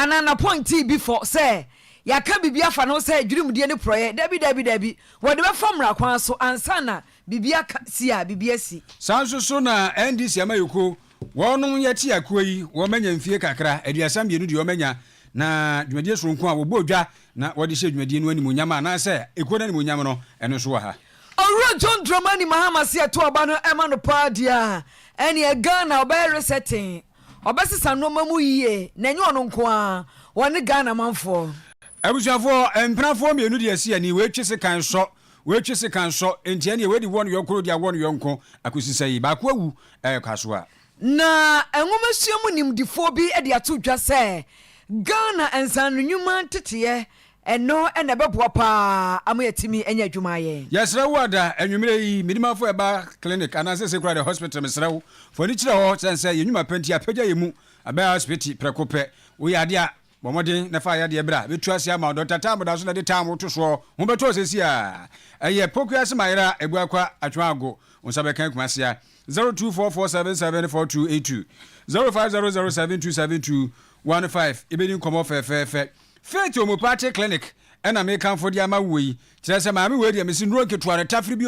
anana point before say yaka bibia fa no say dwurimdie ne proye dabi wo de be famra kwan so ansana bibia si a bibia si sanso so na NDC amayoko wonum yeti akoyi wo manya mfie kakra aduasam bienu de wo manya na dwumadie so nko a wo bodwa na wo de hye dwumadie no animu nyama na say eko na animu nyama no eno so wa ha Oro John Dramani Mahama si ato aba no ema no padia ene Ghana oba resetting obesisa no mamu yie na enye ono nko a woni Ghana manfo abusuafo empranfo mienu de asi ani we twese kan so enti ene we di won yokoro dia won yonko akosisa yi ba ko awu kwaso a na enwomesuamu nimdifo bi e de ato dwa se Ghana ensanu nyuma teteye eno ene beboa pa amayetimi enya adwuma ye yesra wada enwumere yi midimafo eba clinic anase sekura the hospital mesrawo foni kire ho sense yenwuma panti apagya yemu aba hospital prekope wo yade a bomodin na fa yade bra betu ase ama Dr. Tambo da so na de tamo to so ho beto sesi a eye poku ase mayra ebuakwa atwago onsabe kan kumase a 0244774282 0500727215 ibedi nkomo fe Faith Homeopathy Clinic ena me kan fodi ama woi kire se maami we dia mesi nro ketua na tafribi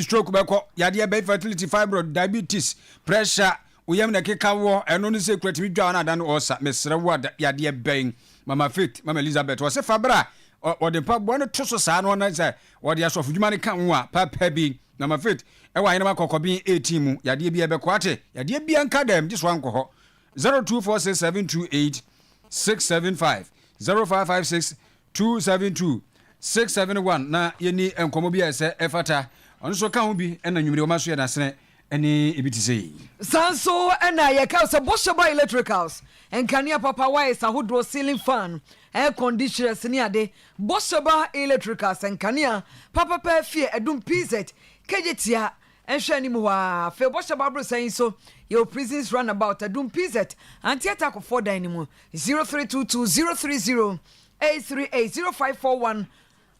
stroke beko yade be fertility fibroid diabetes pressure uyam na keka wo eno no se kuratimi dwa na da no osa mesre wo yade ben mama Faith mama Elizabeth wo se fabra o de pa bo no toso sa no na se wo de asofu dwuma ne kan wo a papa bi mama Faith e wa ina makokobi 18 mu yade bi e be ko ate yade bi anka dem ji so anko ho 0246728675 0556 272 671 na yeni enkomo bi ese efata ono so ka ho bi ena nwumire o maso ye na sene eni ebitise sanso ena ye ka so Bosheba Electricals enkania papa wires ahodo ceiling fan air conditioners ni ade Bosheba Electricals enkania papa pa fie edum PZ kejetia enhwe ni mu wa fe Bosheba bro saying so your prisons run about adum PZ antiata ko for dan ni mu 0322 030 838 0541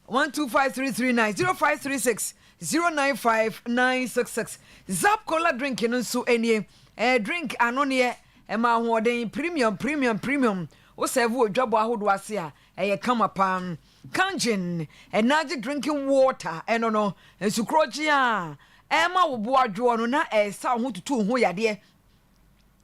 125339 0536 Zap Cola drink no so enie drink anone ma hoden premium o serve odwabo ahodo ase a kama pam kanjin energy drinking water eno no ensukroji a ma wo bo adwo no na sa ho tutu ho yade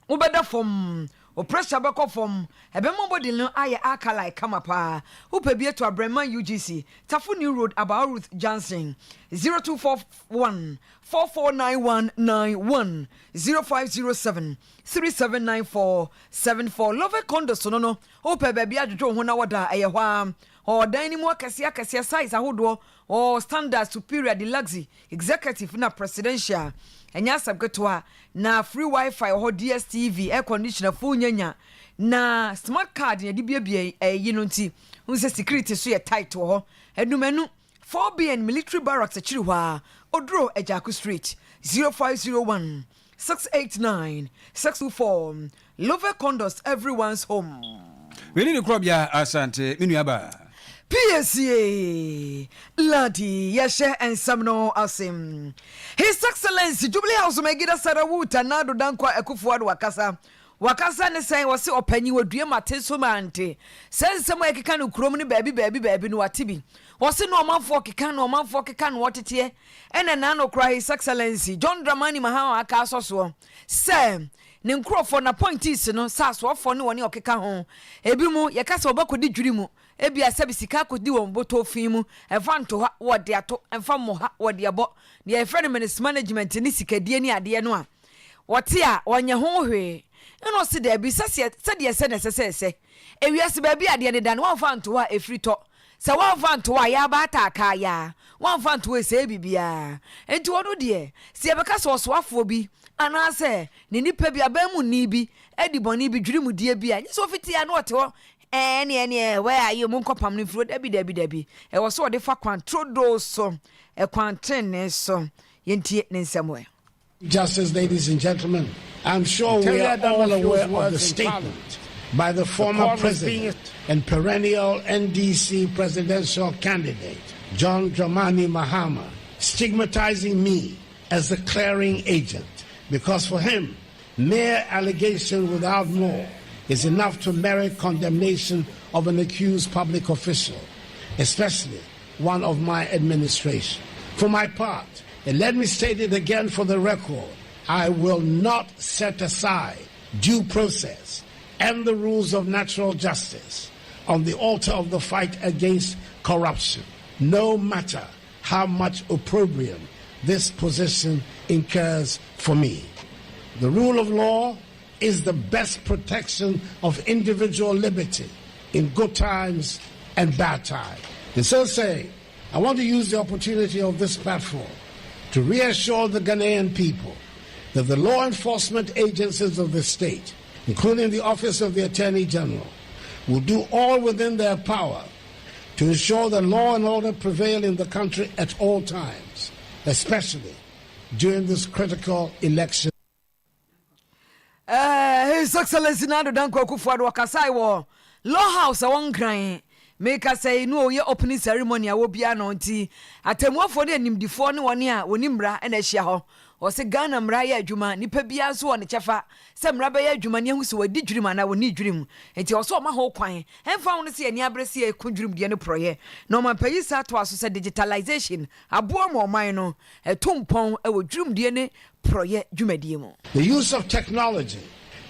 ubeda fom o pressure beko fom ebe mo body no aye akala kama pa upebi to Abrema UGC Tafu New Road about Ruth Johnson 0241 449191 0507 379474 Love Condo sono upebi adwo ho na wada aye hwa o dan ni mu akase size ahodo o standard superior deluxe executive na presidential enya sabgeto na free wifi ho DSTV air conditioner full nyanya na smart card ya di bia yi no nti unse security so ye tight ho edumanu 4BN military barracks achiri hwa odro Ejaku Street 0501 689 624 Love Condos everyone's home. We need to crop ya asante minuaba Piesie Lardi yeshe ensamno asim His Excellency Jubilee House Megida Sarawuta nado dankwa ekufuado wakasa ne say wose opanyi wadue mateso mante sense mo ekeka no krom ni baby no watibi wose no omanfo keka no wotete ene na no kra His Excellency John Dramani Mahama aka asoso se ne nkrofo na pointis no saso ofo ne woni okeka ho ebi mu yekasa obakodi dwuri mu ebi asabi sika kodi won boto fimu efanto ha wode ato enfamo ha wode abo ne efrenement management ni sikadie ni ade no a wote a wonye ho hwe eno se de bi sase de se nesese ewiase ba bi ade ne dan won fanto ha efrito se won fanto ha ya ba ta aka ya won fanto e se bibia enti wono de se ebeka so soafo bi anase ne nipa bi abamu ni bi ediboni bi dwirimu die bi a so fiti ya no wote ho any where are you mun kopam ni fro debi e wo so de fa control do so e quanten so yentie ne nsemo. Justice, ladies and gentlemen, I'm sure we are all aware of the statement by the former president and perennial NDC presidential candidate, John Dramani Mahama, stigmatizing me as a clearing agent, because for him, mere allegation without more is enough to merit condemnation of an accused public official, especially one of my administration. For my part, and let me state it again for the record, I will not set aside due process and the rules of natural justice on the altar of the fight against corruption, no matter how much opprobrium this position incurs for me. The rule of law is the best protection of individual liberty in good times and bad times. And so saying, I want to use the opportunity of this platform to reassure the Ghanaian people that the law enforcement agencies of the state, including the Office of the Attorney General, will do all within their power to ensure that law and order prevail in the country at all times, especially during this critical election. His Excellency Nado Danko Akufo-Addo wakasai wo Law House awon kran make us say no ye opening ceremony a wo bia no nti atemuafo ne animdifo ne wone a woni mra na ahia ho o se Ghana mra ya adwuma nipa bia so woni chefa se mra ba ya adwuma ne hu se wadi dwurim na woni dwurim nti o so ma ho kwan emfa won se ani abrese e kudwurim de ne proye no man payi sa to aso se digitalization abo mo man no etumpon e wo dwurim de ne proye dwumadie mu. The use of technology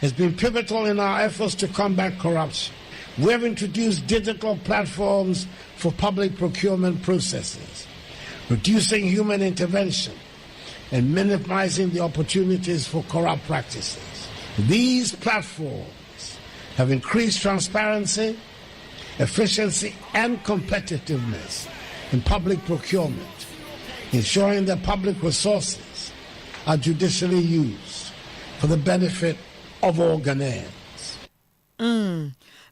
has been pivotal in our efforts to combat corruption. We have introduced digital platforms for public procurement processes, reducing human intervention and minimizing the opportunities for corrupt practices. These platforms have increased transparency, efficiency, and competitiveness in public procurement, ensuring that public resources are judicially used for the benefit of all Ghanaians.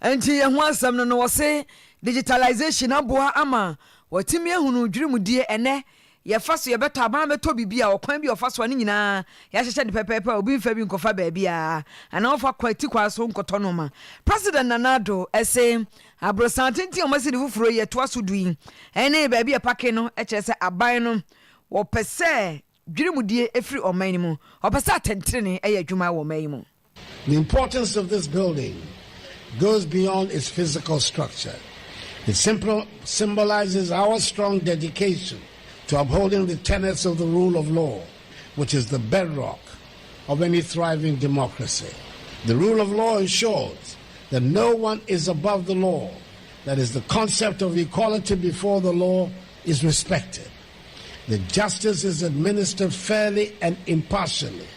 Enti ye ho asam no wo se digitalization aboa ama watimi ehunu dwurumudie ene ye faso ye beto aban beto bibia okwan bi ofaso ne nyina ya hyehye de pepepe obi mfa bi nkofa ba bia ana ofa kwati kwaso nkoto no ma President Nanado ese abrosantenti omasi de fufuro ye to aso duin ene ba bia pake no ekese aban no wo pese dwurumudie efiri oman mu opese atentrene eye adwuma wo man mu. The importance of this building goes beyond its physical structure. It symbolizes our strong dedication to upholding the tenets of the rule of law, which is the bedrock of any thriving democracy. The rule of law ensures that no one is above the law. That is, the concept of equality before the law is respected. That justice is administered fairly and impartially,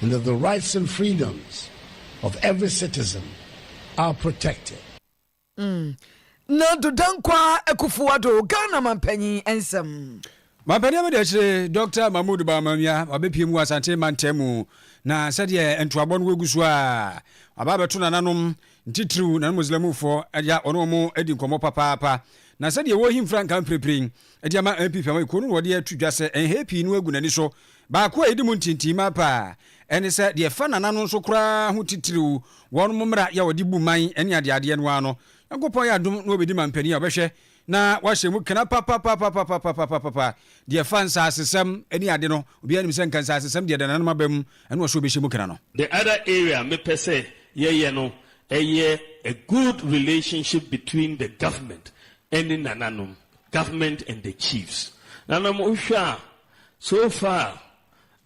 and that the rights and freedoms of every citizen are protected. Na Dankwa Akufo-Addo Ghana mampanyi ensem. Mampani amede Dr. Mahmoud Bamamia abepiem wasante mantemu na sede entoabon wegusu a ababeto nananom ntitru na muslimufo ya onomo edi nkomo papa na sede wo himfra nkan prepring edi ama MPP ma ikonu wode atudwa se enhappy no agu nani so ba ko edi mu ntintima pa ene se de fa nananom so kra ho titru won momra ya wode bu man ene ade no ano yankopon ya dum no obedi mampani obehwe na wahye mu kana papa de fansa asesem eni ade no obi anim se nkansa asesem de nanom abam ene wo so obehye mu kana no. The other area me pese ye no a good relationship between the government and the Nananum, government and the chiefs. Nanam Usha, so far,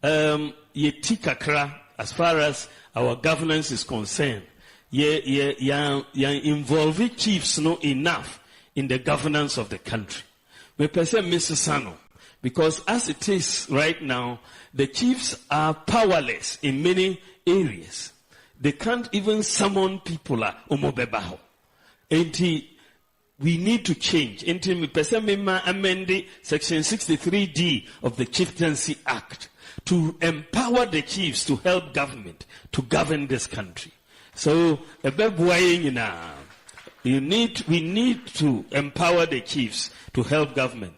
ye tikakra, as far as our governance is concerned, ye involve chiefs no enough in the governance of the country. Me pese Mr. Sano, because as it is right now, the chiefs are powerless in many areas. They can't even summon people omobebaho. We need to change. Amend Section 63D of the Chieftaincy Act to empower the chiefs to help government to govern this country. So, we need to empower the chiefs to help government.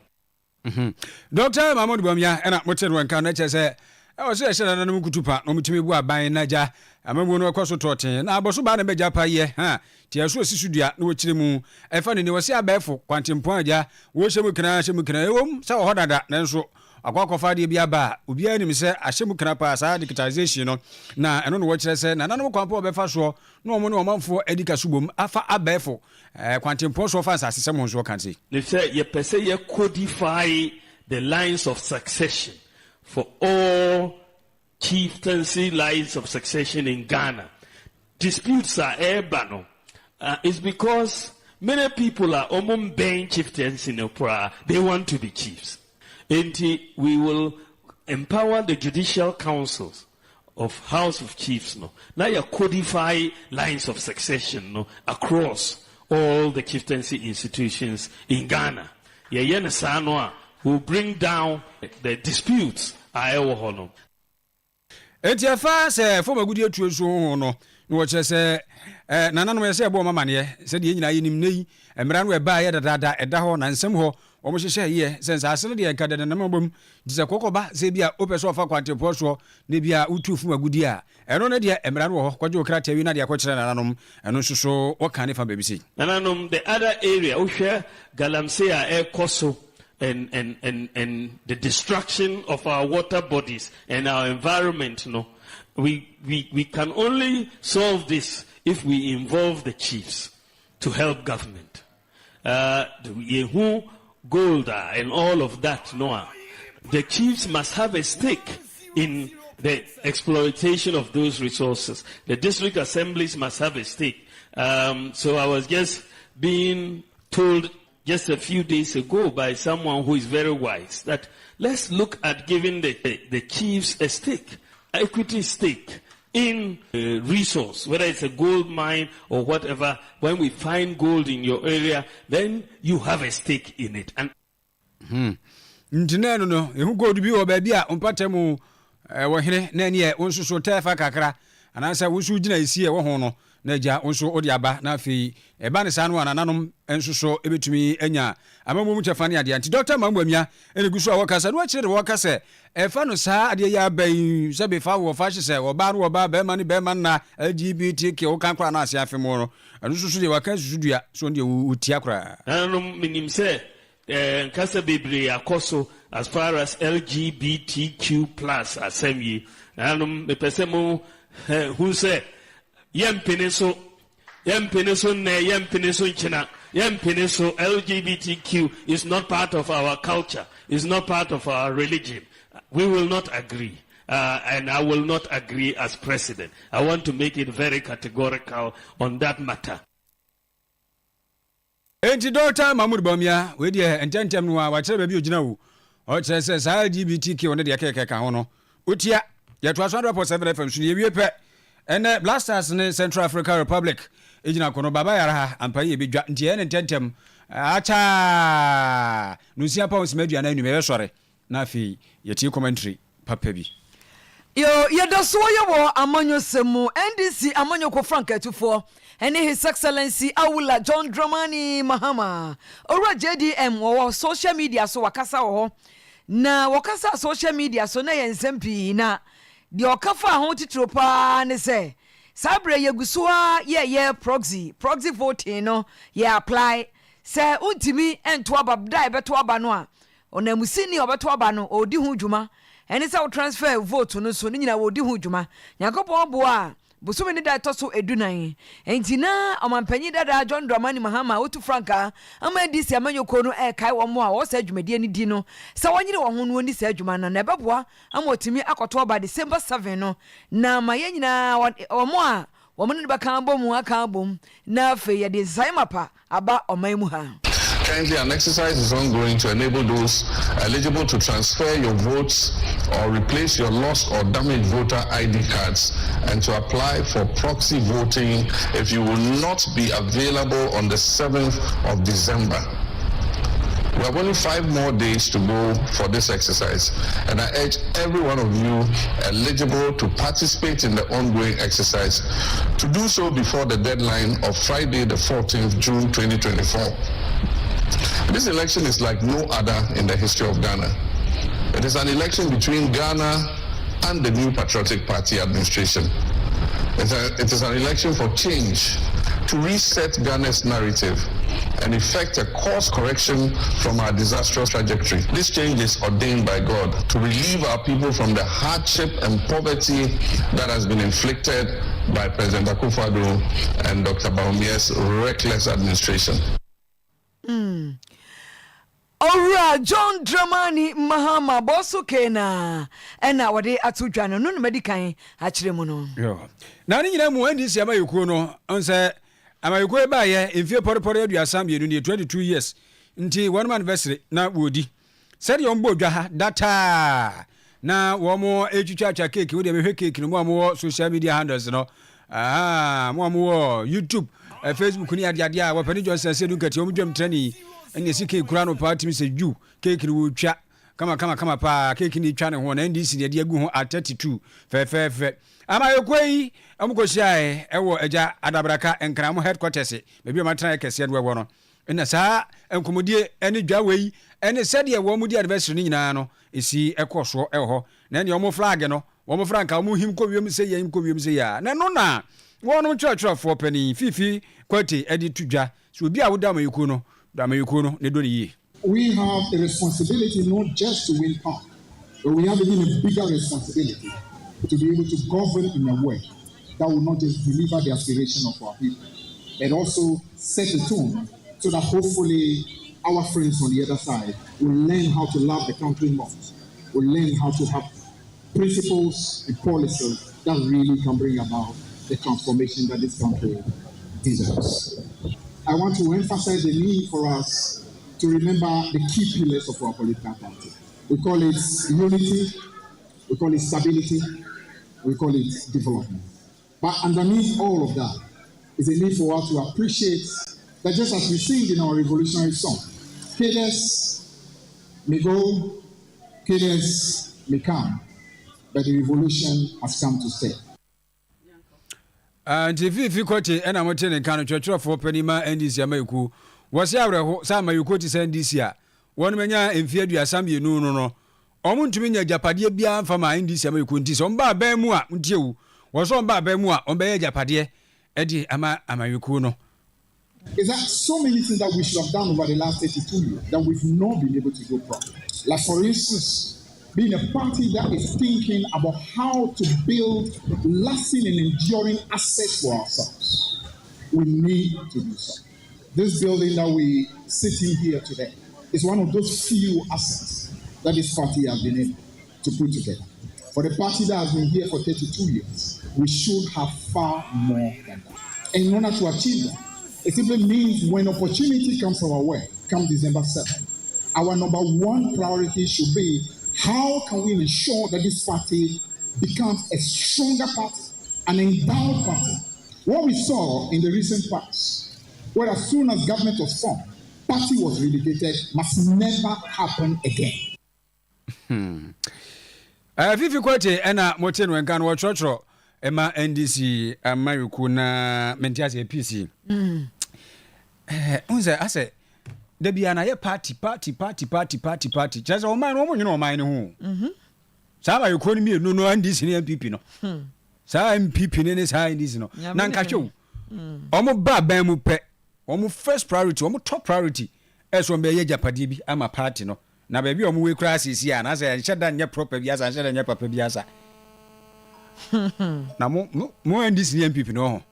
Dr. Mahmoud Bamia and Motel Wanka say, I was saying, I don't know to mutimi bu aban naja amamu no kwaso toten na aboso ba na beja pa ye ha ti aso asisudia na wokire mu efa ne wose abefo kwantempon aja wo hyemu kana ewom sa wo hodada nanso akwakofa de bia ba obi anim se ahyemu kana pa saa digitalization no na eno no wo kire se na nanom kwampo obefa so no omo ne omanfo edika subom afa abefo kwantempo so fa asase mo nso kan sei they say ye pese ye codify the lines of succession for all chieftaincy lines of succession in Ghana. Disputes are ebano. It's because many people are being chieftains in Opera. They want to be chiefs. And we will empower the judicial councils of House of Chiefs. No, now you codify lines of succession no, across all the chieftaincy institutions in Ghana. Will bring down the disputes. Etiafa se former good year to so no wo kire se nananom ye se ebo mamane se de nyina yinim nei emra no e ba ye dada eda ho na nsem ho wo mo hyehyɛ ye sense asene de enka de nanam bom dise kokoba se bia opeso ofa kwantepo so ne bia utufu magudi a eno ne de emra no ho kwaje okrata wi na de akɔkyere nananom eno soso wo kan ne fa babisi nananom the other area wo hwɛ galamsey a ekoso and the destruction of our water bodies and our environment, no, we can only solve this if we involve the chiefs to help government. The gold and all of that, no, the chiefs must have a stake in the exploitation of those resources. The district assemblies must have a stake. So I was just being told just a few days ago by someone who is very wise that let's look at giving the chiefs a stake, equity stake in a resource, whether it's a gold mine or whatever. When we find gold in your area, then you have a stake in it. And Ntineno no ehu gold bi wo ba bi a ompatemu wo hene na ne wonso so tefa kakra anansa wonso gina isi e wo ho no na ja wonso odi aba na afi eba ne sanu anananom enso so ebetumi anya amamu mu chefane ade anti Dr. Mambuamia eneguso a wakasa no akire de wakasa efa no saa ade ya ban se be fa wo fa hye se wo ba no wo ba be ma ne be ma na LGBTQ wo kan kra na ase afemo no enso so de wakasa susudua so de utia kra anananom minim se kasa bebre akoso as far as LGBTQ+ asemi anananom me pese mo who say Yempeniso china. Yempeniso LGBTQ is not part of our culture, is not part of our religion. We will not agree. And I will not agree as president. I want to make it very categorical on that matter. Enti Dr. Mahmoud Bamia, we dey ententem no a wa kire ba bi ogina wo. O kire se sa LGBTQ ne de keke ka ho no. Otia ye to 100.7 FM so ye wie pe. And Blasters in Central African Republic, Ejina Kono Baba Yara, and Paye be Jantian and Tentem. Acha Nusia Pons Media and Nume sorry. Nafi, Yeti commentary, Papebi. Yo, Yadaswaya Amanyo Semu, NDC Amanyo Franca 24, and His Excellency Awula John Dramani Mahama, or JDM or social media so Wakasa na Wakasa social media so na SMP na. The okafa ho titro pa ne se sabre yegusua ye proxy voting no ye apply se untimi ento aba dai beto aba no a onamusini obeto aba no odi hu dwuma ene se transfer vote no so nyina odi hu dwuma yakopo bo a busumi ni da toso edunan entina omampanyi dada John Dramani Mahama otu Franka ama disi amanyoko no kai wo mo a wo sa adwumade ni di no se wonyire wo ho no ni sa adwuma na beboa ama otimi akoto ba December 7 no na maye nyina wo mo a wo mo ne ba kan bom aka bom na fe ye de zaimapa aba oman mu ha. Currently, an exercise is ongoing to enable those eligible to transfer your votes or replace your lost or damaged voter ID cards and to apply for proxy voting if you will not be available on the 7th of December. We have only 5 more days to go for this exercise, and I urge every one of you eligible to participate in the ongoing exercise to do so before the deadline of Friday, the 14th June 2024. This election is like no other in the history of Ghana. It is an election between Ghana and the new Patriotic Party administration. It is an election for change, to reset Ghana's narrative and effect a course correction from our disastrous trajectory. This change is ordained by God to relieve our people from the hardship and poverty that has been inflicted by President Akufo-Addo and Dr. Baumier's reckless administration. Ora John Dramani Mahama Boso Kena ena wade atudwa no medikan akire mu no. Yo. Na ni nyina mu NDC amayuko no onse amayuko e ba ye emfie porepore aduasam ye no 22 years nti one anniversary na wodi. Said yon bo dwa ha data na wo mo etwitwa cake wo de behwe cake no mo social media handles no. Mo YouTube, Facebook ni ade a wo pani Johnson se du kati o mo dwam trani ene sike kura no party mi se ju cake ni wo twa kama pa cake ni twa ne ho na NDC ne de agu ho at 32 fe amayokoi amukohia ewo eja adabraka enkran headquarters be bi matran kese do wo no ena saa enkomodie ene dwa wei ene sede wo mu di anniversary ni nyina no esi ekoso eho na ene omo flag no wo franka omo him ko wiem se yen ko wiem se ya na no na wo no church pani fifi kwati edi tudwa so obi a wo da amayoko no ne do ni. We have a responsibility not just to win power, but we have even a bigger responsibility to be able to govern in a way that will not just deliver the aspiration of our people, and also set the tone so that hopefully our friends on the other side will learn how to love the country more, will learn how to have principles and policies that really can bring about the transformation that this country deserves. I want to emphasize the need for us to remember the key pillars of our political party. We call it unity, we call it stability, we call it development. But underneath all of that is a need for us to appreciate that just as we sing in our revolutionary song, cadres may go, cadres may come, but the revolution has come to stay. Fifi kwati ena motene kanu chwechofo panima NDC amayiku wose awreho sa amayiku ti sa NDC a won menya emfie aduasam ye nu no omo ntumi nya japade bia mfa ma NDC amayiku nti so mba ban mu a ntiewu woso mba ban mu a ombe ye japade edi amayiku no. Is that so many things that we should have done over the last 32 years that we've not been able to do properly. Like for instance, being a party that is thinking about how to build lasting and enduring assets for ourselves. We need to do so. This building that we sit in here today is one of those few assets that this party has been able to put together. For the party that has been here for 32 years, we should have far more than that. And in order to achieve that, it simply means when opportunity comes our way, come December 7th, our number one priority should be how can we ensure that this party becomes a stronger party, an endowed party? What we saw in the recent past, where as soon as government was formed, party was relegated, must never happen again. Fifi kwete ena motenu enkanu wa chocho ema NDC amayiku na Asabre Piesie. Unze ase Debia na ye party. Chaza o man wo nyino o man ho. Sa ba yeko ni mienu no NDC ni MPP no. Sa MPP ni sa NDC no. Na nka hwe. Omo ba ban mu pe. Omo first priority, omo top priority. Eso mbe ye japade bi ama party no. Na ba bi omo we kra asisi a na sa nhyeda nya proper bi asa nhyeda nya papa bi asa. Na mo NDC ni MPP no ho.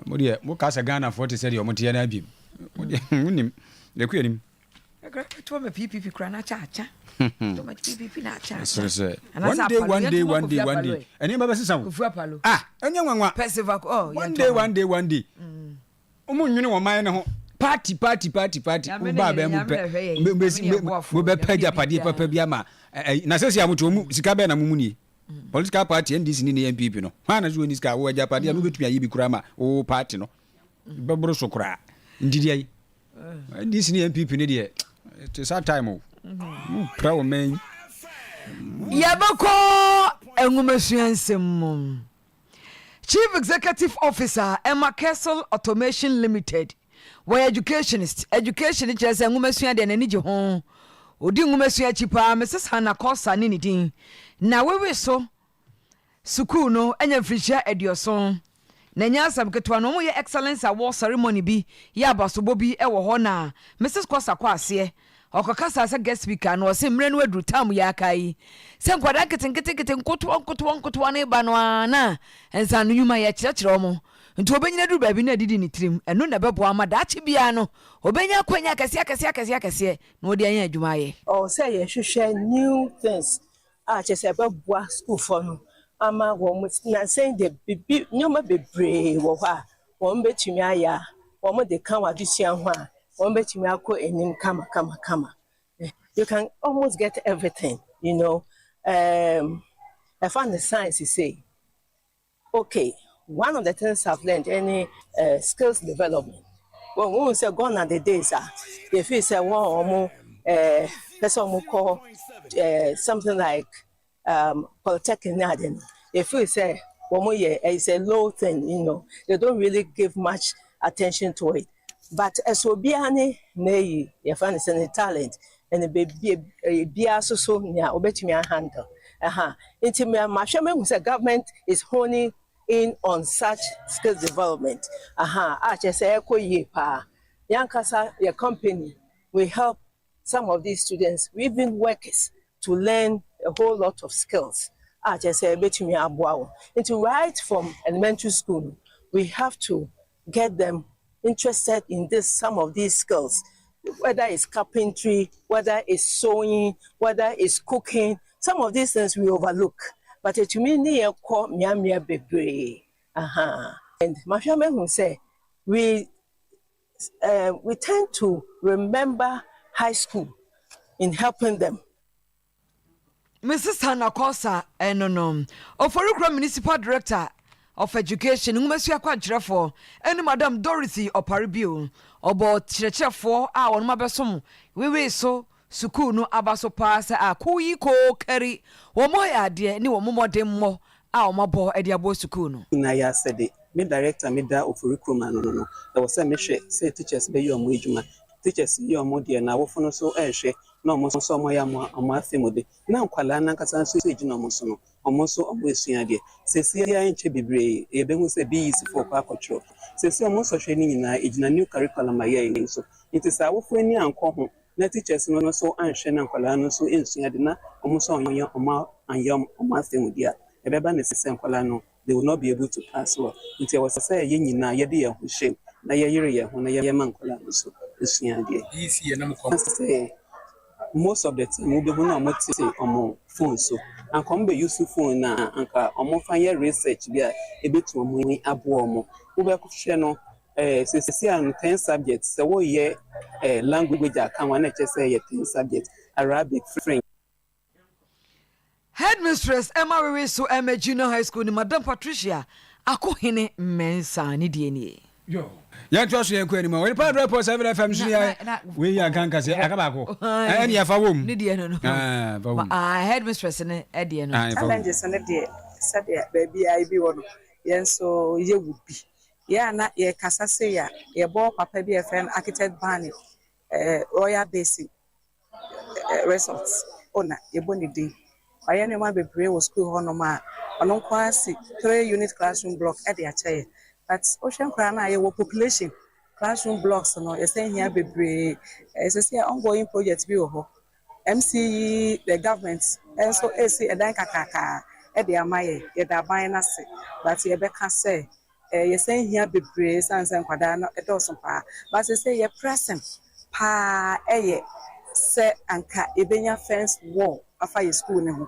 Mo de mo kasa Ghana 40 said omo tie na bi. Unim lekuyenim to me PPP kra na cha to me PPP na cha so one day eni baba sesa wo enya nwanwa festival one day omunwene wo man ne ho party ba ba mu pe mo be paja padi papa bia ma na sesi amoto mu sika be na mu ni political party NDC ni MPP no ha na zo ni sika wo aja padi no betumi ayi bi kura ma o party no bebro so kura ndidi ai this ni MPP ni de it is that time o proud man yabako enwumesuansem Chief Executive Officer Emma Castle Automation Limited where education just enwumesua de nani je ho odi enwumesua chipa Mrs Hannah Kosa ni din na wewe so school no enya frisia edioson na nya asam ketwa no mo ye excellence award ceremony bi ya abasobo bi e wo ho na Mrs. Kosa kwase okokasa se guest speaker no se mre no adru tam ya kai se nkwada ketenkete nkoto na ba no na ensa no nyuma ya kyerɛkyerɛ mo nti obenyina duru baabi na didi ni trim eno na bebo ama da achi bia no obenya kwanya kese na odi anya adwuma ye say ye hwehwɛ new things chese beboa school for no ama wo na say the nyoma bebre wo ha wo mbetumi aya wo de kan wadesua ho a wo mbetumi akọ enim kama you can almost get everything, you know. I found the science say okay, one of the things I've learned any skills development. Well, we say gone are the days if you say one person call something like polytechnic, if you say it's a low thing, you know, they don't really give much attention to it. But as we be any nay, you find it's a talent and a baby be so near obetumi handle. Into my who say government is honing in on such skills development. I just say Oyerepa, Yankasa, your company will help some of these students, even workers, to learn a whole lot of skills. I just say betumi aboa. Into right from elementary school, we have to get them interested in some of these skills, whether it's carpentry, whether it's sewing, whether it's cooking. Some of these things we overlook, but to me, near call miamia bebre. And my family will say we tend to remember high school in helping them. Mrs. Hannah Kosa no Oforukra Municipal Director of Education Ngumesu akwadrefo ene Madam Dorothy Oparibio obo kyerɛkyerɛfo a wɔn mabesom wewe so sukuu no abaso paase akuyi ko kari wɔn mo yɛ ade ne wɔn modem mo a wɔn abo ade abo sukuu no na ya sede me director me da Oforukra no e wo se me hwɛ say teachers be yom edwuma teachers yom de na wofo no so ehwɛ na omo so omo ya mo afemode na nkwala na nkasa so ejina omo so no omo so omo esua de sesi ya enche bibre e be hu se bi isi for kwa control sesi omo so hwɛ ni nyina ejina new curriculum aye so it is awofo ani ankɔ ho na teachers no so anhwɛ na nkwala no so ensua de na omo so onye omo anyam omo afemode a e be ba na sesi nkwala no they will not be able to pass well it was say ye nyina ye de ye ho hwɛ na ye yere ye ho na ye man nkwala no so esua de isi na mko most of the time we be na mo say omo phone so and come be use phone na anka omo fan research bia e betu omo ni abo omo we be ko hwe no say an 10 subjects so we ye language account one say ye 10 subjects Arabic, French. Headmistress Emma Weweso Emma Junior High School ni Madam Patricia akohene mensa ni die ni yo ya twa so ye kwani ma we pa report 7 FM so ya we ya kanka se akaba ko ani ya fa wom ni die no fa wom headmistress ne e die no Challenges ne die sabe baby ai bi wono yen so ye wubi ya na ye kasa se ya ye bo papa bi e friend architect Bani Royal Basic Resorts ona ye boni din ayene ma bebre wo school ho no ma ono kwasi 3 unit classroom block e de achaye but ocean kra na ye wo population classroom blocks no you say here bebre say ongoing project bi wo ho MCE the government and so AC edan kakaka e de amaye ye da ban na se but ye be ka say you say here bebre sansan kwada no e do so pa but say ye present pa ye say anka ebenya fence wall afa ye school ne ho.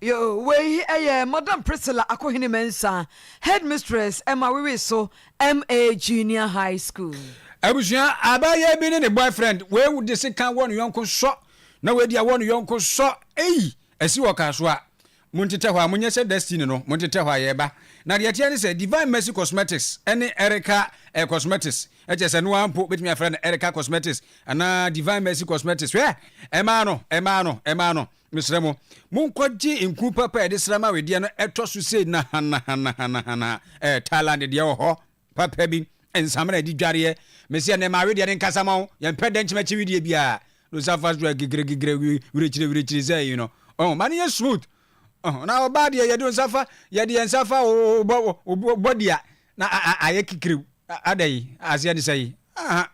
Yo, we Madam Priscilla akohene mensa Headmistress Emma Weweso MA Junior High School. Abusia abaye bi ne boyfriend we would say kan won yonko so na we dia won yonko so esi wo ka so a muntete ho a munye se destiny no muntete ho aye ba na de tie ne se Divine Mercy Cosmetics ene Erica Cosmetics eje se no ampo betimi afra na Erica Cosmetics ana Divine Mercy Cosmetics we ema no misremo munkwaji enku papa e de srama we de no eto so sei na hana Thailand de ho papa bi ensamra di dware mesia ne ma we de nkasama ye mpede nchima chi we bia no safas do gigre wirechire say you know oh man is smooth na oba de yede nsafa o bodia na aye kikiriw adai asia ni sai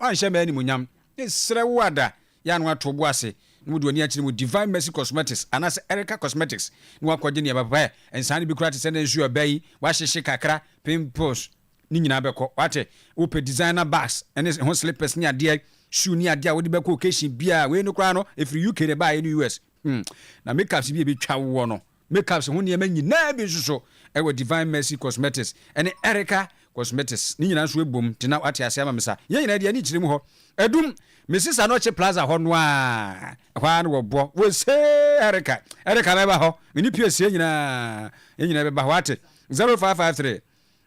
wanhye ma animunyam esre wada ya no atobo ase mu de oni akire mu Divine Mercy Cosmetics anas Erica Cosmetics ni wakɔgye ne baba ensane bi kura te sene nsu abai wahyehye kakra pimples ni nyina bɛkɔ wate wopɛ designer bags ene ho slippers ni ade shoe ni ade a wode bɛkɔ occasion bia we no kura no efiri UK de ba in US na makeups bi twa wo no makeups ho ne ma nyina bi nso ɛwɔ Divine Mercy Cosmetics ene Erica Cosmetics ni nyina nso ebom tina wate ase ama mesa ye nyina de ani kyire mu hɔ edum Mrs. Anoche Plaza hɔ no a hwa no wɔbɔ wo se Erica bɛba hɔ mini piesie nyina bɛba hɔ ate 0553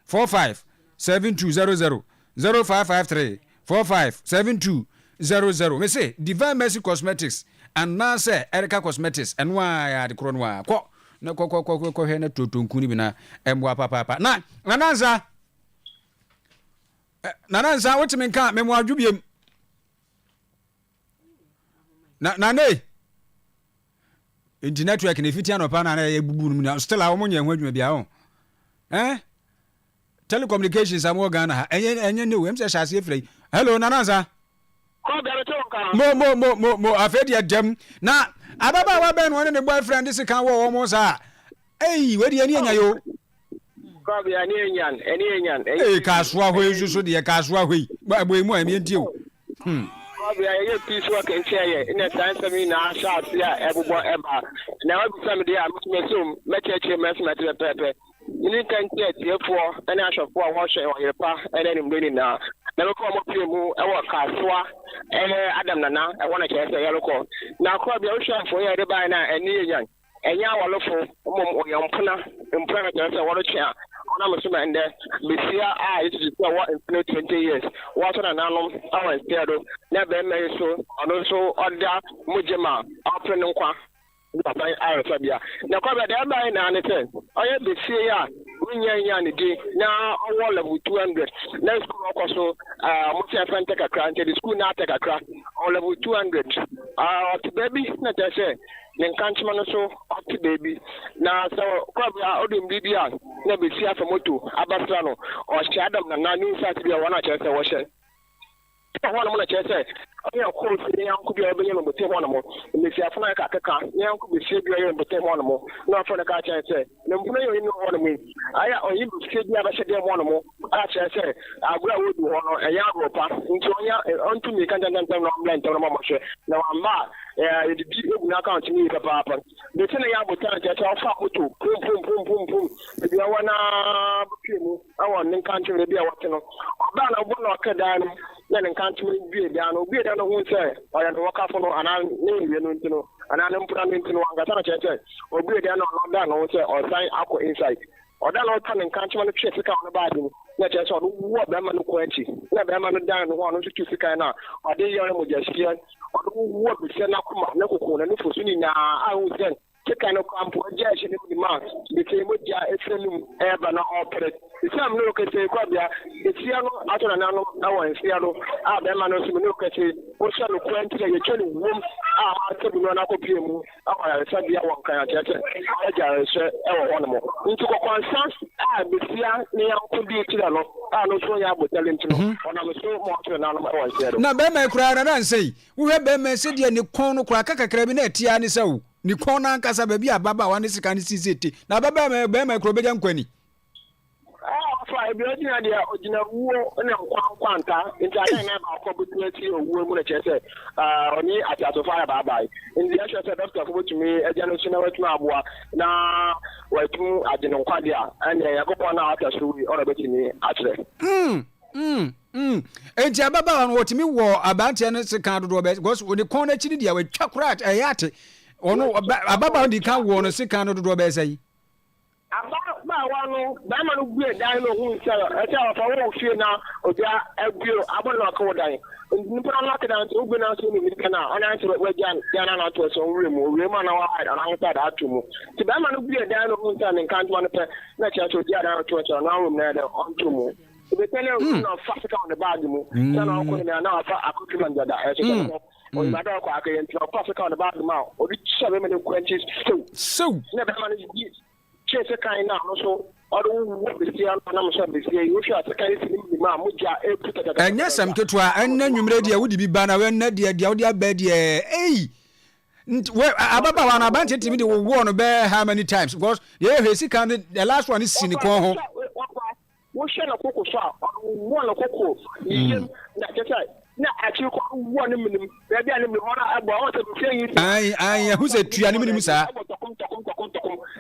45 7200 0553 45 7200 me say Divine Mercy Cosmetics and now say Erica Cosmetics and why ya de kro no a kɔ na kɔ he na totonku ni bi na emwa papa na nananza wotimi nka memo adwubiem na ne internet network ne fiti anopa na ya bubu no still a wo nya ho adwuma bia ho telecommunications am Ghana ha enye ne we mse hyase efrei hello nananza mo afedi adam na ababa wa ben won ne boyfriend this kan wo mo sa we di ani anya yo ko bia ani enyan kaswa ho yusu de kaswa ho boy mu ami ntio Obia ye peace work and share in a time for me now shots ya everyone ever. Now every time they are mesum, mecheche mesmet pepe. You need can get therefore and I shall for wash Oyerepa and then in bringing now. Never come up here mu our kaswa and Adam Nana, I want to say yellow call. Now crab your shop for the by now and near young. And ya wonderful Yampuna employment as I want to share. I'm assuming that Messia is what in 20 years. What an annum, our theater, never made so, and also other Mujima, opening qua. Arabia. Now, come at the other end, and it's I have the Sia, Winyan, now all level 200. Let's go also, Musa take a crack, the school now take a crack, all level 200. Baby, not I say. Then countryman so up to baby. Now so probably Odim Libya, never see for Motu, Abastrano, or Shadam and Nanu Saturday one chance I was one of chance. Of course, the young could be able to take one more. If you have like a car, young could be able to take one more. Not for the car chance. No, you know what I mean. I or you said you have a shady one more. I say, I will do one a young ropa into onto me can't blend on a moment. Now I'm bad. The people now can't me the papa. The thing I have to get off to boom. If you want to, I want in country to be a watching. About a one or down, then in country be down, be down the winter. I am walk up and I name you know, and I don't put them into one gather or be down or down or sign up inside. Or that all time in country on the chest account the Bible. Not just on what them and quench. Let them down one or two kind or they young with just here. Or what we send up no and for soon I will send. Kind of come for a judge in the month. Became with ya SLM ever not operate. The same look at the Quabia, the Siano, after an hour in Seattle, Abemanos, look at it, what shall look when to the training room, after the run up of you, Sabia, one kind of jet, one more. Into a conscience, the Sia, near could be Chilano, I know so I would tell him to know, and I'm so much an animal. Now, Bema cried and say, we have been message in the corner crack a cabinet, Tiani so. Ni kona nkasa baby ababa wane sika ni sisiti na baba be me krobeja nkweni fa bi odina dia odina wuo na kwanta nta na ba akọbutu ati owuo mu na chese oni atato fa baba ndi ya chese doctor ko butumi eja no sina watuma aboa na watu adino kwade a anya yakopọ na ataso wi ora betini akyere enti ababa wan wotimi wo abantia no sika dodo be because oni kona chiri dia watwa krat ayate ono ababa ndi kan wo no sika no dodo be sai ababa wano ba ma no gbe dan no hu nse e ta fa wo fie na oja agbio abono ka wo dan nipa na lock down to gbe na so ni kana ona nse we jan yana na to so nwe mu we ma na wa hide ana nta da atumu ti ba ma no gbe dan no hu nse ni kan to no pe na cha to dia da to so na rum na da on to mu the tele no fasika on the bag mu sana ko ni na fa akutu man da e so o ma do kwa ka yen to Africa on the back ma o di chabe me kwenchi so na be ma ni chese kan na no so o do wo be sia na mo so be sia you sure to kan si ni ma mo ja e puta enya sam ketua enna nwumre dia wodi bi ba na we na dia wodi aba dia ababa wa na banche timi de wo no be how many times because he can the last one is sinikon ho wo she na koko so wo na koko yim na kete na achi ko wo ne minim be bia ne mi ho na agba o se be yi ai hu se tua ne minim sa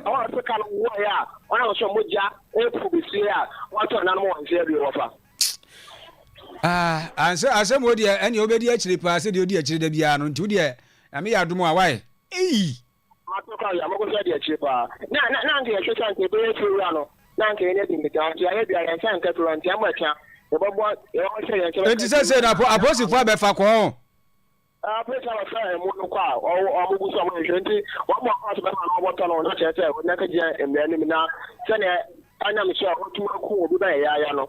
awa se kan wo ya ona so moja e fu be sia wa to na mo nse bi wo fa anse mo de ene obedi akire pa se de odi akire da bia no nti de ame ya dumo awai matoka ya mako se de akire pa na nke ya hwesa nke be fu ya no na nke ene di mita ya ya bia ya san ka tro nti amacha e bobo e o se ya nkere enti se na apostle fa be fa ko pesa wa fa mu no kwa o mu guso mo nti wa mo kwa se be ma no boto no na chete na ka je embe ni na se ne anya mi so o tu ko obi ba ya no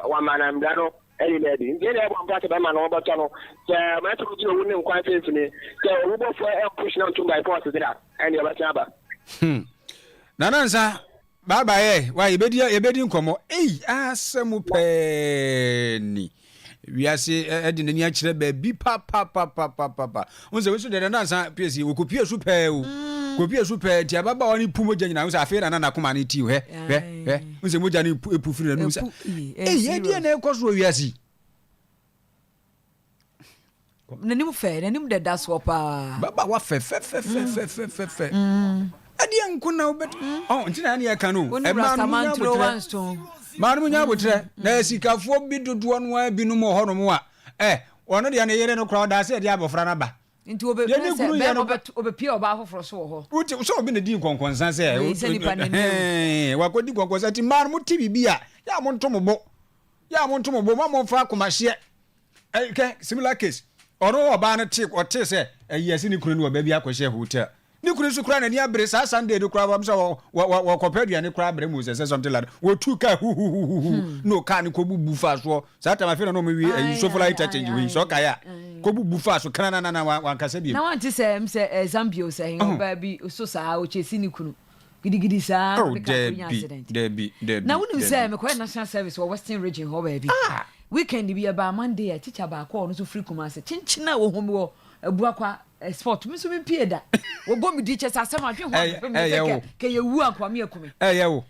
wa mana mda no any lady ndi na ebo mpata ba ma no boto no se ma to ji owu ni nkwan fe fini se owu bo fo e push na to by force dira any ba ta ba nanansa baba wa yebedi nkomo asemu peni wiase edi nani akire ba bi pa unse we so de nanansa piesie wo kopie su pe o kopie su pe ti ababa woni pumoja nyina unse afi na koma ne ti he unse moja ne epufiri na nusa yedi na ekoso wiase nanim fe nanim de daso pa baba wa fe adi ankuna obet ntina na ya kanu manu nya botre na sikafo bi dodo no a bi no mo ho no mo a ono de na yere no kra da se de abofra na ba nti obepie oba afoforo so ho uti so obi na di nkonkonsan se wa kodi nkonkonsan ti manu mo ti bibia ya mo ntomobo ma mo fa komahye similar case ono oba na ti o ti se yesi ni kunu no ba bi akohye hotel ni kunu su kura na ni abre sa Sunday do kura bam so wo kopedua ni kura abre mu se something like wo tu ka no ka ni ko bubu fa so sa ta ma fe no me wi so fly change wi so ka ya ko bubu fa so kana na wan kasa bi na wan ti se Zambia se hin ba bi so sa o chesi ni kunu gidigidi sa Debbie na wonu se me ko national service wo Western region ho ba bi weekend bi ba Monday ya teacher ba ko no so free kumase chinchina wo homi wo abua kwa sport mi so mi pie da wo bo mi di chesa asem adwe ho ke ye wu akwa mi akumi ye wo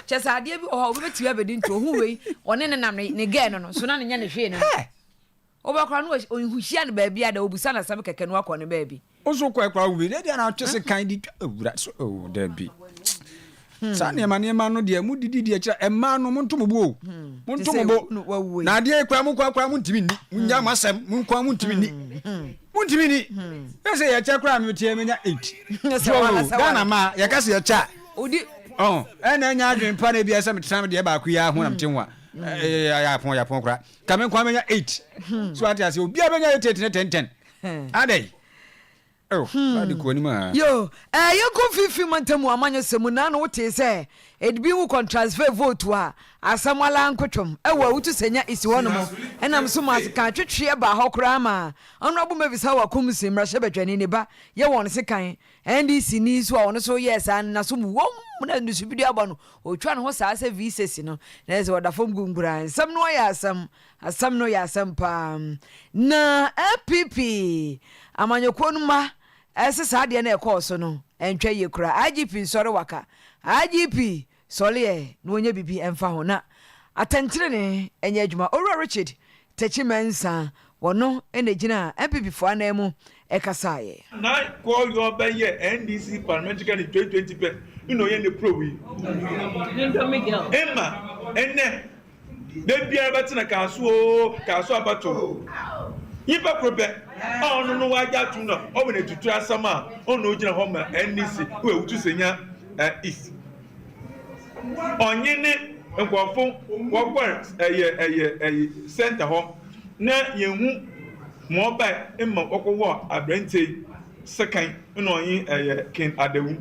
chesa ade bi o be tiwa be di nto hu wei one ne nam ne ge no so na ne nya ne hwe ne o ba kra no o huhia ne ba bia da obusa na sam keke no akọ ne ba bi o so kwa kra wi ne dia na twese kan di awura so Debbie sa ne ma no de mu didi de kira ema no montomobo na de kwa mu ntimi ni munya masem mu kwa mu ntimi ni ese ya cha kra mi tie menya 8 Ghana ma ya kase ya cha odi ena nya adwen pa na bia se metam de ba ku ya ho na mtenwa ya pon kra ka me kwa menya 8 so ati ase obi abenya 8 adai adi ko ni ma yo yanko fifi mantamu amanyo semu na no wote se edbi wu kon transfer vote wa asamala nkotwom ewa wutu senya isi wono mo enam so ma ka twetwe ba hokra ma ono abu mabisa wa kumsi mrahye betwani ne ba ye won se kan NDC ni so ono so yes an na so mu wom na ndusu bidi aba no otwa no ho sa se V6 no na ze wada fom gungura nsam no ya asam no ya asam pa na APP amanyoko no ma ese saade na ekoso no entwa ye kura IGP sori waka IGP sole no onye bibi emfa ho na atantre ne enye adwuma Owura Richard Techimensa wono enegina MPP fo anemu ekasaye na call your baye NDC parliamentary 2020 ye ne pro wi Emma enne de bia betina kaso abato yipa probe ono no waja tu no o we tutu asama ono ogina ho ma NDC we wutu senya is onye ne nkofo wokwa center ho na yehu mobile emma okwo abrante second no onye ken adewu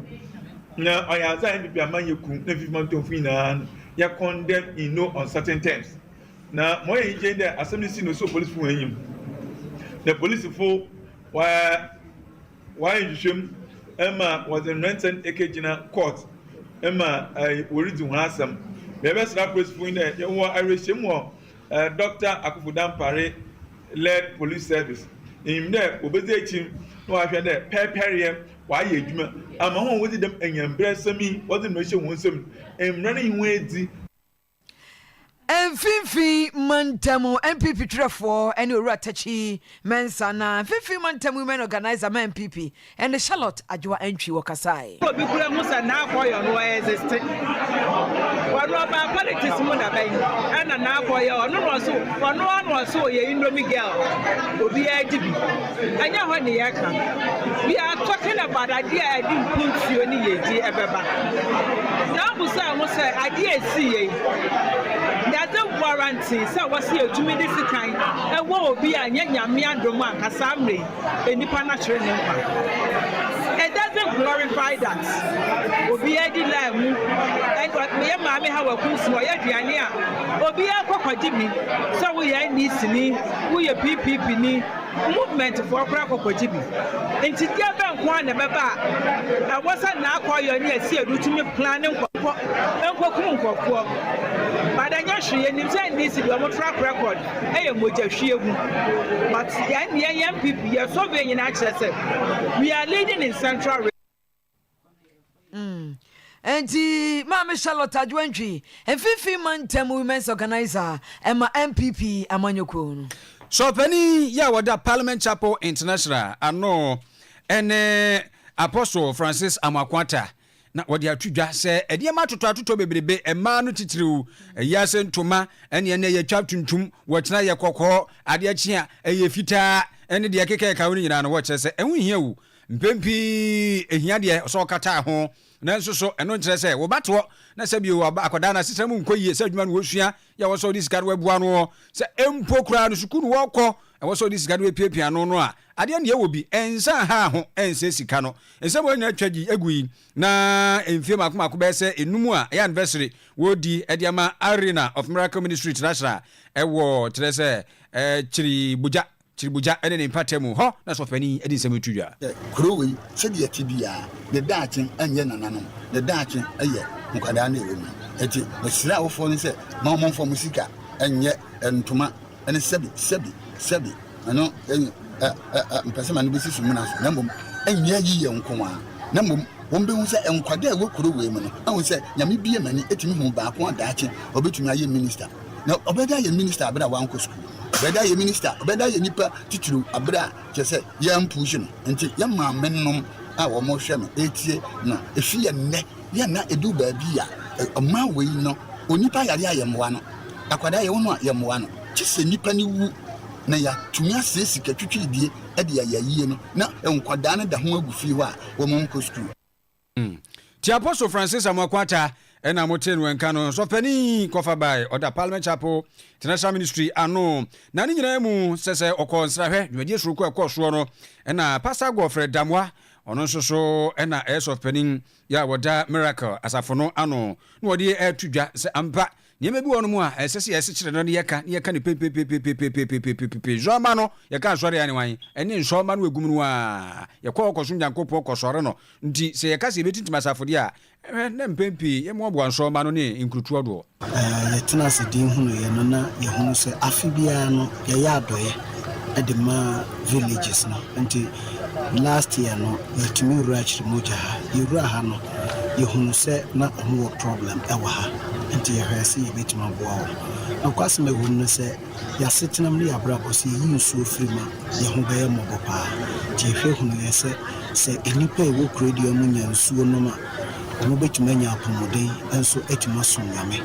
na oyaza NPP amanyeku na 50 month of na ya condemn in no uncertain terms na mo yin je there assembly si no so police fo enyim the police fo why you Emma was in Renton Ekejina court. Emma, worried to Hassam. The best rappers for in there, you were Irish more. Dr. Akufudam Pare led police service. In there, obeyed him, no, I had there, Perry, why you do. I'm home with them and embrace me, wasn't mentioned once, and running away. Fifi Mantamu MPP Trefo and Ratachi Mensana Fifi Mantamu women organizer MPP and the Charlotte Ajwa entry Wakasai. Musa now for your lawyers. What about politics Muna Bay and a now for your no one was so your Indo Miguel will be IGB. I know when the Yaka. We are talking about idea I didn't put you any ever. Now Musa idea see. There's a warranty, so what's here to me this kind? And what will be a Yamian Roman Asabre in the Panachrin. It doesn't glorify that. Will be a delay. And what me and Mammy have a cool small Yadiania. Will be a crocodile. So we are listening. We are PPP. Movement for Krakojibi. And together, one member, I wasn't now call your near see to me planning for but I guess she and this is your track record. I am with your shield. But young people, you are so very in access. We are leading in Central. And the Mama Charlotte Adwentry and 50 man women's organizer and my MPP Amanyokun. So penny ya wada Parliament Chapel International ano ene Apostle Francis Amakwata na wadi atudwa se ede ma totoatoto bebrebe ema no titiriu yase ntoma ene ene ye twa tuntum wo kena ye kokko ade akia eye fita ene de keke ka woni nyina no wo kye se enhu hia wu mpempi ehia de so kata ho na nso so eno nkyere se wo bato na se bi wo akoda na sistem nkoyie se adwuma no wosua ya wo so dis gad webua no se empo kura no sukuru wo kɔ wo so dis gad we piapia no no a ade ne wo bi ensa ha ho ense sika no ense bo nya twagi egui na emfie makoma be se enum a ya anniversary wo di ediama Arena of Miracle Ministry International ewo tere se Chiribuja ene ne patemu ho na so fani edi nsem tudwa kurowi se de tibia de daachen anye nananom de daachen aye nkwada na ewu eti osira wofo ni se ma mo mfo musika anye ntoma ene sebi ano mpese ma no besi sumu na so na mbom anye yiye nkonwa na mbom wombe hu se enkwada ewu kurowi mu no ahu se nyame bie mani etimi hu ba ko daachen obetumi aye minister na obeda ye minister abena wanko school obeda ye minister obeda ye nipa tituru abra chese ye mpush no nti ye ma mennom a wo mo hwe me etie na efi ye nne ye na edu ba bi a ma we no onipa yare ayemwa no akwada ye wono ayemwa no chese nipa ni wu na ya tumi asesi katwitwidie e de ayayie no na enkwada ne da ho agufi ho a wo mo nko school ti Apostle Francis Amakwata ena moten wenka no so pani kofa by oda Parliament Chapel International Ministry ano na ni nyina mu sese okonsra hwe dwade suruko ekoso no ena Pastor Godfrey Damwa ono so ena air of penin ya wada Miracle asafono ano no wode atudwa se ampa niema bi wono mu a esese yesi kire no yeka ni pepepepepepepepepepepe joma no yeka asore ani wan eni nshoma no egum no a yekọ okoso nyankopọ kosore no nti se yeka se betintima safodi a na mpempi ye mo bo nshoma no ne inkrutu odo yetena se din hunu ye no na ye hunu se afibia no ye ya adoye edema villages no nti last year no yetumi rach moja yura ha no ye hunu se na ho problem ewa ha nti ye hwese ye betima boa no kwase me hunu se ya setenam ne ya brabo se yi nsuo frima ye ho be mo bopa ti hwe hunu ye se enipa e wo kredio mu nya nsuo no ma mo betima nya apomodei enso etima sonyame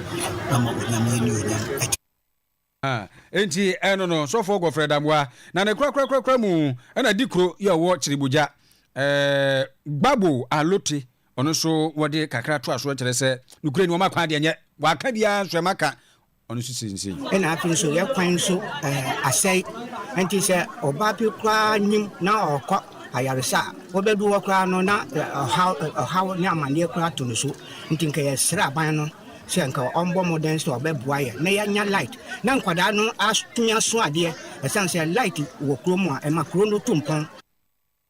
ama onyame ni onyam enti eno no so for Godfrey Damwa na ne kra mu na dikro ye wo Chiribuja gbabo alote ono so wode kakra to aso kire se nukure ni o makwa de nye waka bia so maka ono so sinsin ena afin so ye kwan so asai enti se oba pi kwa nyim na okọ ayaresa obedu okra no na how ni amane kra to no so nti nke ye sra ban no sɛ nka ɔmbɔ modern so ɔbɛboa yɛ na yɛanya light na nkwadaa no atonya so adeɛ ɛsiane sɛ light wɔ kurom a ɛma kuro no to mpɔn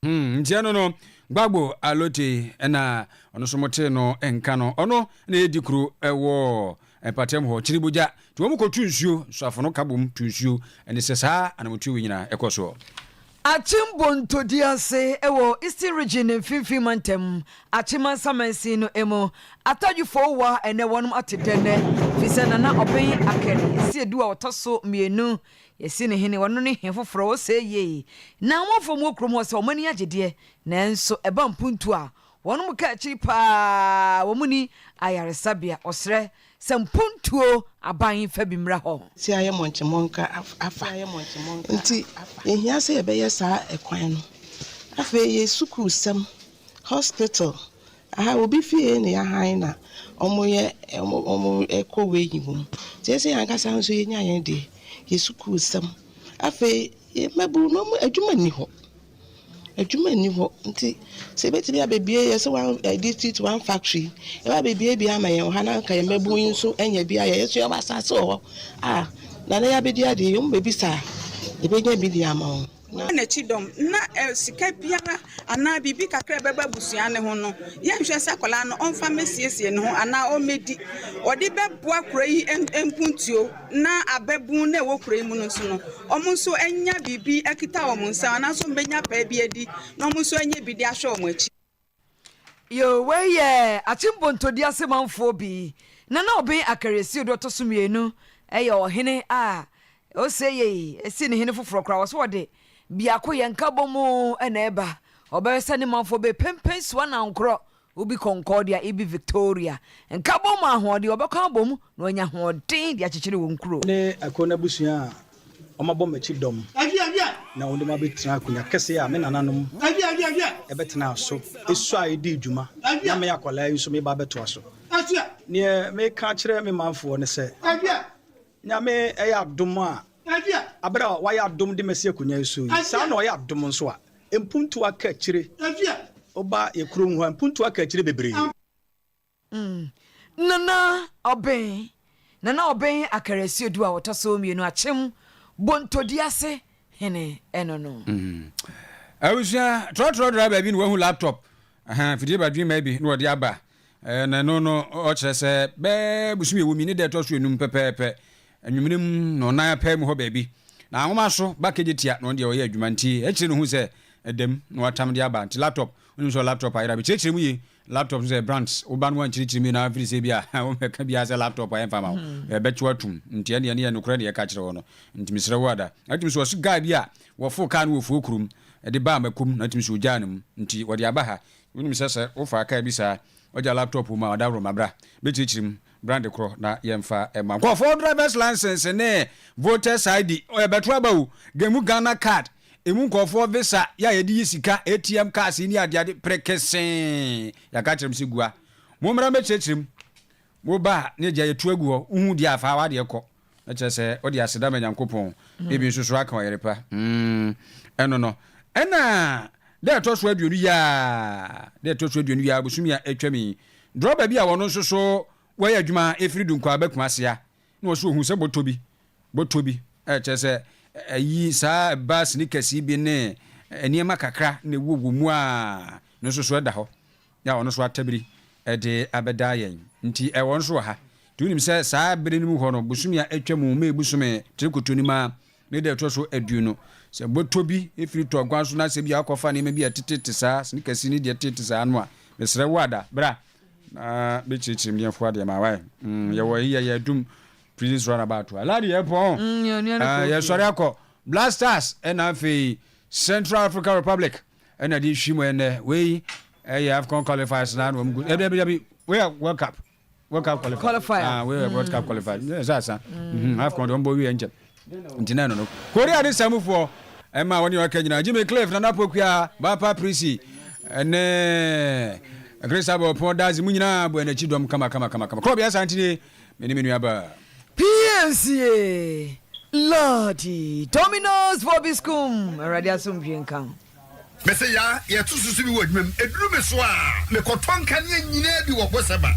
ntia no gbagbo alote ɛna ɔno so mote no ɛnka no ɔno na yɛdi kuro ɛwɔ ɛpatam hɔ kyiriboja to wɔn kɔtu nsuo so afono kabom tu nsuo ɛne sɛ saa anamotu nyina ɛkɔ so Achimbo ase ewo Eastern region mfimfini mantem achima samansi no emo atadwufo wa ene wonum atedene fisana na oben akari esi edu a otoso mienu yesi ne hene wono ne hefoforo wo se ye na wofo mu okrom wo se omani agede nanso eba mpuntu a wonum ka achiri pa womuni ayaresabia osre sempuntuo aban fa bimra ho si aye monchemonka afa nti ehia se ebeye saa ekwan no afa ye sukuru sem hospital aha obi fie ne ya han na omoye omo ekowe yibum ti se yankasa nso ye nya yen de ye sukuru sem afa ye mabu no adwuma ni ho nti se beti bia bebie ye se one district one factory e ba bebie bia ma ye ha na nka ye mabu nso enya bia ye so ye basase ho na na ya bedi ade yo mbebisa e be nya bidi ama na chidom na sika biara ana bibi kakra beba busua ne ho no ye hwe se akola no onfa mesiesie ne ho ana o medi odi beboa kura yi empuntuo na ababu na ewo kura yi mu no so no omo so enya bibi akita wo nsa ana so mbenya pa bi edi na omo so enya bidi ahwe omo achi yo weye Achimbo ntodi ase manfo bi na obi akaresi do to so mienu eye ohene a o se ye esi ne hene foforo kra wo so de biako yenka bomu eneba obese ne manfo be pempen so na nkro obi Concordia ibi Victoria enka bomu ahode obeka bomu na onya hoden dia chechire wo nkro ne akona busua omabo machi dom na wonde ma betra akunya kese a me nananom ebetena so esu a edi djuma na me yakola yi so me ba beto so ne me ka kire me manfo ne se nya me eya dom a abra wa ya dom de mesi akunya esu sa na o ya dom nso a empuntu aka kire oba ekuru hu empuntu aka kire bebre nana oben akaresi odu a wotoso mienu achem bontodi ase hene eno no awusia trotro driver bi no hu laptop fidie badwi maybe no odi aba na no o kire se be busumi ewumi ni de to so enum pepepe anwuminim no na pa mu ho baby na nwoma so bakeje tia no de o ye adwuma nti e kire no hu se edem no watam de aba nti laptop onu so laptop ayira bi kire mu yi laptop ze brands oba no anchiri mi na afiri se bia o meka bia se laptop ayen fama e betu atum nti ene no kura de ye ka kire wo no nti misre wada atum so so guy bia wo fo ka no wo fo kurum e de ba makum na atum so janum nti wo de aba ha woni sese wo fa ka bi sa oja laptop ma wada ro mabra bechichirim brand kro na yemfa ema ko for driver's license ne voters ID o betu abawu gemu Ghana card emu nkofo visa ya yedi sika ATM cards ni ade prekesen ya ka kyerem sigua mo mra me kyerem mo ba ne gya yetu agu ho uhu di afa wa de ko na kyerese odi aseda manyankopon ebi nsusu aka Oyerepa eno no ena de to so aduonu ya busumi ya etwami droba bi a wono nsusu waya adwuma efiri dunkwa abakumasia na wo so hu se botobi kyerese yi sa bus ni kasi bi ne eniema kakra ne wowo mu a no so da ho ya wono so atabiri de abeda yen nti e won so ha tunim se sa bere ni mu ho no busumi a etwamu me busume trikotoni ma ne de to so aduonu se botobi efiri to gwan so na se bi akofa ne ma bi atitete sa ni kasi ni de tete sa no a mesre wada bra na bechichim ne fo de ma wa ye wo ye dum Please run about to Lardi Airport. Yes, sorry, Blasters and Afi Central African Republic. And I did Shimo and we have qualifiers now. We are World Cup qualified. We are World Cup qualified. Yes, I've gone on board. No. Korea this time for Emma when you are Kenya. Jimmy Cliff, Nanapokia, Bapa Piesie, and Grace Asabre Piesie Lardi when the children come. Kobias Anthony, many aba. Piesie Lardi Dominoes for Biscum Radio Sumpienkan Mese ya ye tu susu bi wo adwum eduru me so a me kotonka ne nyina bi wo boseba